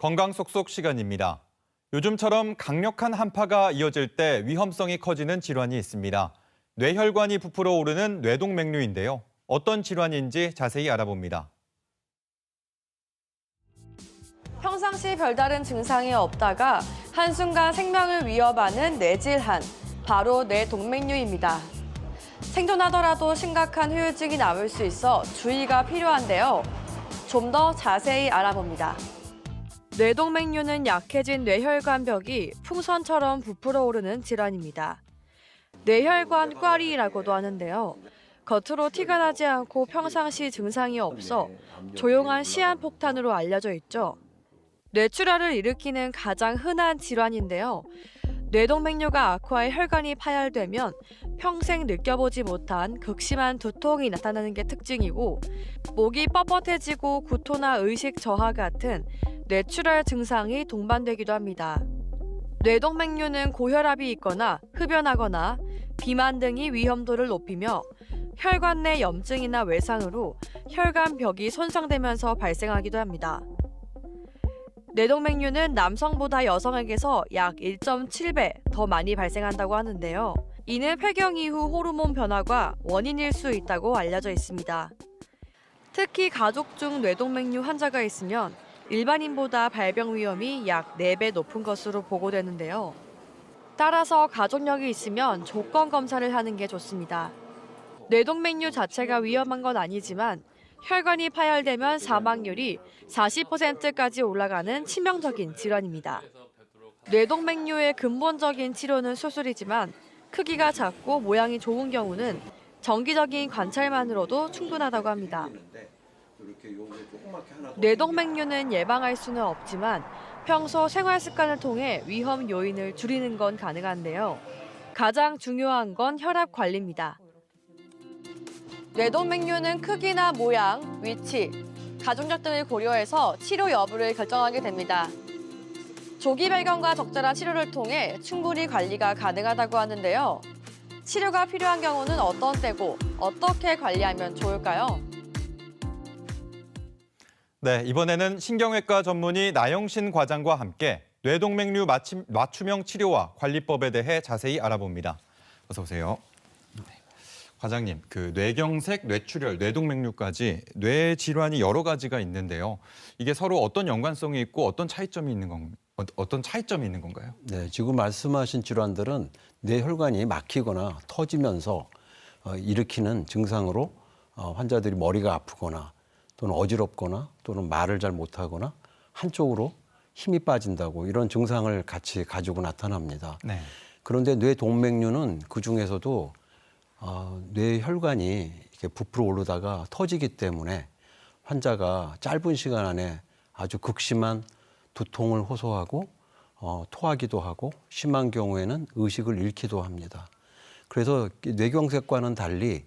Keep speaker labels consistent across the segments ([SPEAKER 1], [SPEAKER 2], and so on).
[SPEAKER 1] 건강 속속 시간입니다. 요즘처럼 강력한 한파가 이어질 때 위험성이 커지는 질환이 있습니다. 뇌혈관이 부풀어 오르는 뇌동맥류인데요. 어떤 질환인지 자세히 알아봅니다.
[SPEAKER 2] 평상시 별다른 증상이 없다가 한순간 생명을 위협하는 뇌질환, 바로 뇌동맥류입니다. 생존하더라도 심각한 후유증이 남을 수 있어 주의가 필요한데요. 좀 더 자세히 알아봅니다. 뇌동맥류는 약해진 뇌혈관 벽이 풍선처럼 부풀어 오르는 질환입니다. 뇌혈관 꽈리라고도 하는데요. 겉으로 티가 나지 않고 평상시 증상이 없어 조용한 시한폭탄으로 알려져 있죠. 뇌출혈을 일으키는 가장 흔한 질환인데요. 뇌동맥류가 악화해 혈관이 파열되면 평생 느껴보지 못한 극심한 두통이 나타나는 게 특징이고, 목이 뻣뻣해지고 구토나 의식 저하 같은 뇌출혈 증상이 동반되기도 합니다. 뇌동맥류는 고혈압이 있거나 흡연하거나 비만 등이 위험도를 높이며 혈관 내 염증이나 외상으로 혈관 벽이 손상되면서 발생하기도 합니다. 뇌동맥류는 남성보다 여성에게서 약 1.7배 더 많이 발생한다고 하는데요. 이는 폐경 이후 호르몬 변화가 원인일 수 있다고 알려져 있습니다. 특히 가족 중 뇌동맥류 환자가 있으면 일반인보다 발병 위험이 약 4배 높은 것으로 보고되는데요. 따라서 가족력이 있으면 조건 검사를 하는 게 좋습니다. 뇌동맥류 자체가 위험한 건 아니지만 혈관이 파열되면 사망률이 40%까지 올라가는 치명적인 질환입니다. 뇌동맥류의 근본적인 치료는 수술이지만 크기가 작고 모양이 좋은 경우는 정기적인 관찰만으로도 충분하다고 합니다. 뇌동맥류는 예방할 수는 없지만 평소 생활 습관을 통해 위험 요인을 줄이는 건 가능한데요. 가장 중요한 건 혈압 관리입니다. 뇌동맥류는 크기나 모양, 위치, 가족력 등을 고려해서 치료 여부를 결정하게 됩니다. 조기 발견과 적절한 치료를 통해 충분히 관리가 가능하다고 하는데요. 치료가 필요한 경우는 어떤 때고 어떻게 관리하면 좋을까요?
[SPEAKER 1] 네, 이번에는 신경외과 전문의 나영신 과장과 함께 뇌동맥류 맞춤형 치료와 관리법에 대해 자세히 알아봅니다. 어서 오세요. 과장님, 뇌경색, 뇌출혈, 뇌동맥류까지 뇌 질환이 여러 가지가 있는데요. 이게 서로 어떤 연관성이 있고 어떤 차이점이 있는 건가요?
[SPEAKER 3] 네, 지금 말씀하신 질환들은 뇌혈관이 막히거나 터지면서 일으키는 증상으로 환자들이 머리가 아프거나 또는 어지럽거나 또는 말을 잘 못하거나 한쪽으로 힘이 빠진다고 이런 증상을 같이 가지고 나타납니다.
[SPEAKER 1] 네.
[SPEAKER 3] 그런데 뇌동맥류는 그중에서도 뇌혈관이 이렇게 부풀어 오르다가 터지기 때문에 환자가 짧은 시간 안에 아주 극심한 두통을 호소하고 토하기도 하고 심한 경우에는 의식을 잃기도 합니다. 그래서 뇌경색과는 달리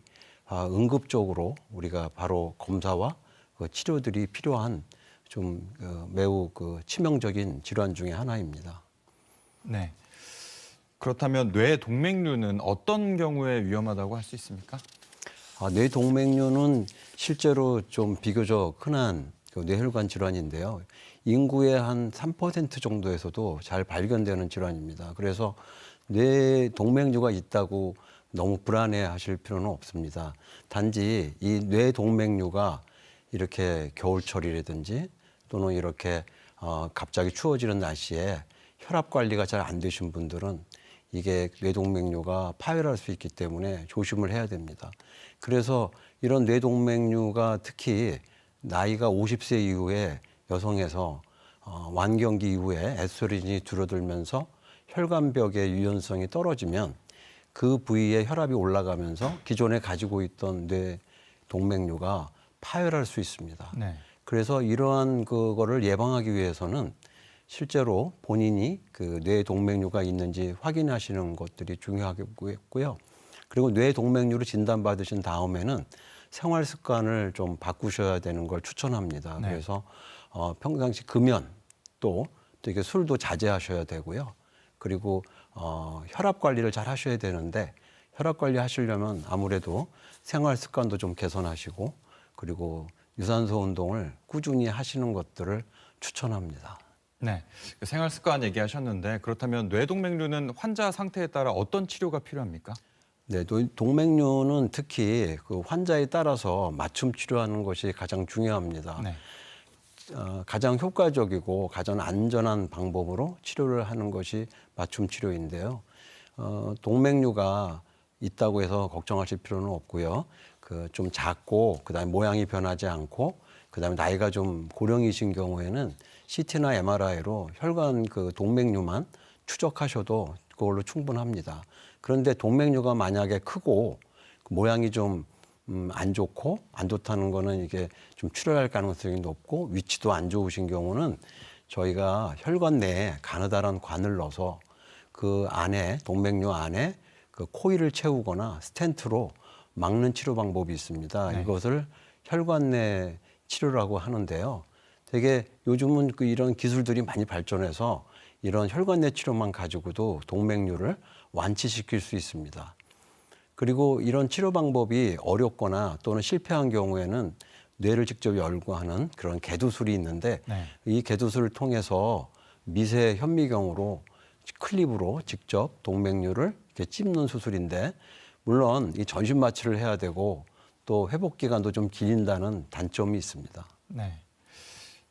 [SPEAKER 3] 응급적으로 우리가 바로 검사와 치료들이 필요한 좀 매우 치명적인 질환 중에 하나입니다.
[SPEAKER 1] 네. 그렇다면 뇌동맥류는 어떤 경우에 위험하다고 할 수 있습니까?
[SPEAKER 3] 뇌동맥류는 실제로 좀 비교적 흔한 뇌혈관 질환인데요. 인구의 한 3% 정도에서도 잘 발견되는 질환입니다. 그래서 뇌동맥류가 있다고 너무 불안해하실 필요는 없습니다. 단지 이 뇌동맥류가 이렇게 겨울철이라든지 또는 이렇게 갑자기 추워지는 날씨에 혈압 관리가 잘 안 되신 분들은 이게 뇌동맥류가 파열할 수 있기 때문에 조심을 해야 됩니다. 그래서 이런 뇌동맥류가 특히 나이가 50세 이후에 여성에서 완경기 이후에 에스트로겐이 줄어들면서 혈관벽의 유연성이 떨어지면 그 부위에 혈압이 올라가면서 기존에 가지고 있던 뇌동맥류가 파열할 수 있습니다.
[SPEAKER 1] 네.
[SPEAKER 3] 그래서 이러한 그거를 예방하기 위해서는 실제로 본인이 뇌동맥류가 있는지 확인하시는 것들이 중요하겠고요. 그리고 뇌동맥류로 진단받으신 다음에는 생활 습관을 좀 바꾸셔야 되는 걸 추천합니다.
[SPEAKER 1] 네.
[SPEAKER 3] 그래서 평상시 금연 또 이게 술도 자제하셔야 되고요. 그리고 혈압 관리를 잘 하셔야 되는데 혈압 관리 하시려면 아무래도 생활 습관도 좀 개선하시고 그리고 유산소 운동을 꾸준히 하시는 것들을 추천합니다.
[SPEAKER 1] 네, 생활 습관 얘기하셨는데 그렇다면 뇌동맥류는 환자 상태에 따라 어떤 치료가 필요합니까?
[SPEAKER 3] 네, 동맥류는 특히 그 환자에 따라서 맞춤 치료하는 것이 가장 중요합니다.
[SPEAKER 1] 네.
[SPEAKER 3] 가장 효과적이고 가장 안전한 방법으로 치료를 하는 것이 맞춤 치료인데요. 동맥류가 있다고 해서 걱정하실 필요는 없고요. 그 좀 작고 그다음에 모양이 변하지 않고 그다음에 나이가 좀 고령이신 경우에는 CT나 MRI로 혈관 그 동맥류만 추적하셔도 그걸로 충분합니다. 그런데 동맥류가 만약에 크고 모양이 좀 안 좋고 안 좋다는 거는 이게 좀 출혈할 가능성이 높고 위치도 안 좋으신 경우는 저희가 혈관 내에 가느다란 관을 넣어서 그 안에 동맥류 안에 그 코일을 채우거나 스텐트로 막는 치료 방법이 있습니다.
[SPEAKER 1] 네.
[SPEAKER 3] 이것을 혈관 내 치료라고 하는데요. 되게 요즘은 그 이런 기술들이 많이 발전해서 이런 혈관 내 치료만 가지고도 동맥류를 완치시킬 수 있습니다. 그리고 이런 치료 방법이 어렵거나 또는 실패한 경우에는 뇌를 직접 열고 하는 그런 개두술이 있는데
[SPEAKER 1] 네.
[SPEAKER 3] 이 개두술을 통해서 미세 현미경으로 클립으로 직접 동맥류를 이렇게 찝는 수술인데 물론 이 전신 마취를 해야 되고 또 회복 기간도 좀 길린다는 단점이 있습니다.
[SPEAKER 1] 네.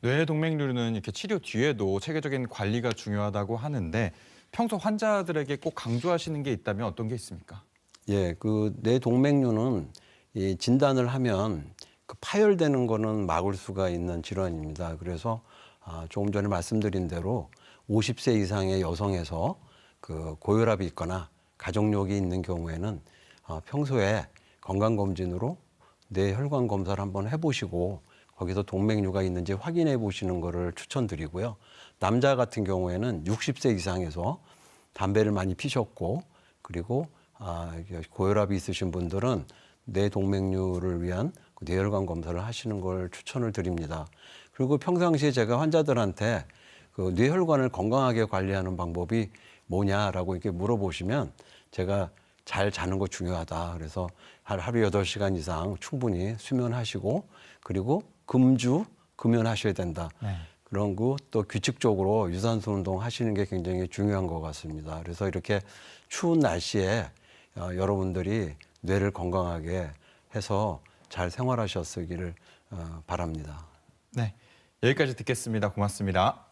[SPEAKER 1] 뇌동맥류는 이렇게 치료 뒤에도 체계적인 관리가 중요하다고 하는데 평소 환자들에게 꼭 강조하시는 게 있다면 어떤 게 있습니까?
[SPEAKER 3] 예, 그 뇌동맥류는 이 진단을 하면 그 파열되는 거는 막을 수가 있는 질환입니다. 그래서 조금 전에 말씀드린 대로 50세 이상의 여성에서 그 고혈압이 있거나 가족력이 있는 경우에는 평소에 건강검진으로 뇌혈관 검사를 한번 해보시고 거기서 동맥류가 있는지 확인해 보시는 거를 추천드리고요. 남자 같은 경우에는 60세 이상에서 담배를 많이 피셨고 그리고 고혈압이 있으신 분들은 뇌동맥류를 위한 뇌혈관 검사를 하시는 걸 추천을 드립니다. 그리고 평상시에 제가 환자들한테 그 뇌혈관을 건강하게 관리하는 방법이 뭐냐라고 이렇게 물어보시면 제가 잘 자는 거 중요하다. 그래서 하루 8시간 이상 충분히 수면하시고 그리고 금연하셔야 된다.
[SPEAKER 1] 네.
[SPEAKER 3] 그런 거 또 규칙적으로 유산소 운동 하시는 게 굉장히 중요한 것 같습니다. 그래서 이렇게 추운 날씨에 여러분들이 뇌를 건강하게 해서 잘 생활하셨기를 바랍니다.
[SPEAKER 1] 네. 여기까지 듣겠습니다. 고맙습니다.